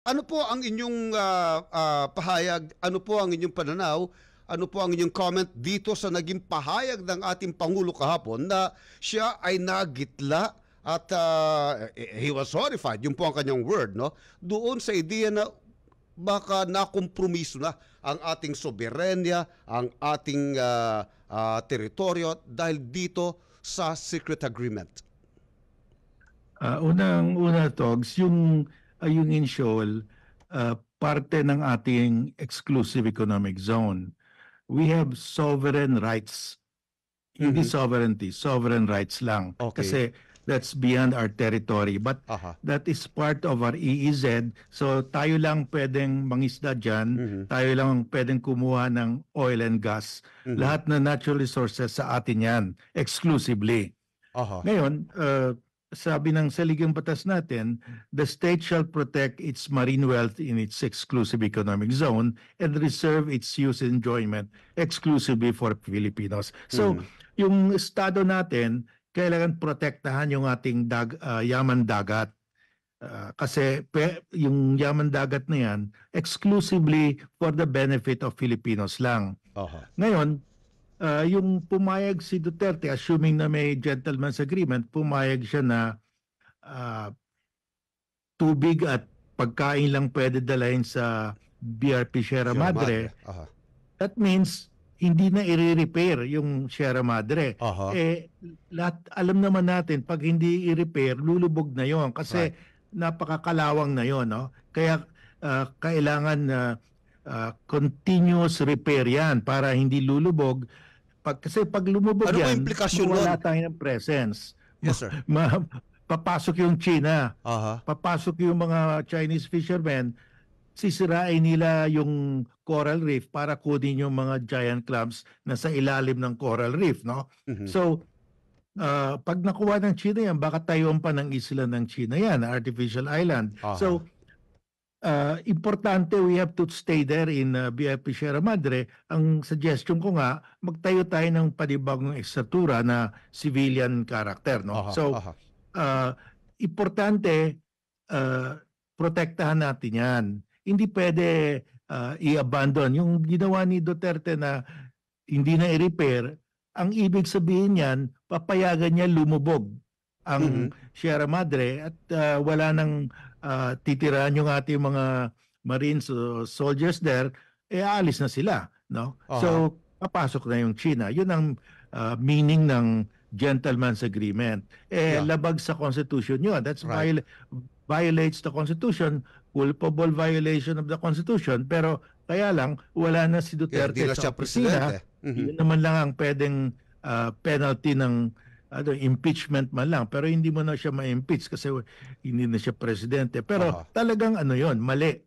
Ano po ang inyong pahayag? Ano po ang inyong pananaw? Ano po ang inyong comment dito sa naging pahayag ng ating Pangulo kahapon na siya ay nagitla at he was horrified, yun po ang kanyang word, no? Doon sa ideya na baka nakompromiso na ang ating soberenya, ang ating teritoryo dahil dito sa secret agreement. Unang-una, Togs, yung in Shoal, parte ng ating exclusive economic zone. We have sovereign rights, hindi Mhm. sovereignty, sovereign rights lang. Okay. Kasi that's beyond our territory. But Aha. that is part of our EEZ. So tayo lang pwedeng mangisda dyan, Mhm. tayo lang pwedeng kumuha ng oil and gas. Mhm. Lahat na natural resources sa atin yan, exclusively. Aha. Ngayon, sabi ng saligang batas natin, the state shall protect its marine wealth in its exclusive economic zone and reserve its use and enjoyment exclusively for Filipinos. So, Mhm. yung estado natin, kailangan protektahan yung ating yaman dagat. Kasi yung yaman dagat na yan, exclusively for the benefit of Filipinos lang. Aha. Ngayon, yung pumayag si Duterte, assuming na may gentleman's agreement, pumayag siya na ah, tubig at pagkain lang pwede dalhin sa BRP Sierra Sierra Madre. Madre. Aha. That means hindi na i-repair yung Sierra Madre. Aha. Lahat, alam naman natin, pag hindi i-repair, lulubog na yon kasi Right. napakakalawang na yon, no? Kaya kailangan na continuous repair yan para hindi lulubog. Kasi pag lumubog Ano po yan, implikasyon nun? mawala tayo ng presence. Yes, sir. Papasok yung China, Aha. papasok yung mga Chinese fishermen, sisirain nila yung coral reef para kunin yung mga giant crabs na sa ilalim ng coral reef, no? Mhm. So, pag nakuha ng China yan, baka tayuan pa ng isla ng China yan, artificial island. Aha. So, importante, we have to stay there in BFP Sierra Madre. Ang suggestion ko nga, magtayo tayo ng panibagong ekstratura na civilian character, no? Aha. So, Aha. importante, protektahan natin yan. Hindi pwede i-abandon. Yung ginawa ni Duterte na hindi na i-repair, ang ibig sabihin yan, papayagan niya lumubog ang Mhm. Sierra Madre at wala nang titirahan yung ating mga Marines o soldiers there, aalis na sila, no? Aha. So, papasok na yung China. Yun ang meaning ng gentleman's agreement. Yeah. Labag sa Constitution yun. Right. Violates the Constitution, culpable violation of the Constitution, pero kaya lang, wala na si Kaya Duterte hindi na sa siya opisina. presidente. Mhm. Yun naman lang ang pwedeng penalty ng impeachment man lang, pero hindi mo na siya ma-impeach kasi hindi na siya presidente. Pero Aha. talagang ano yon, mali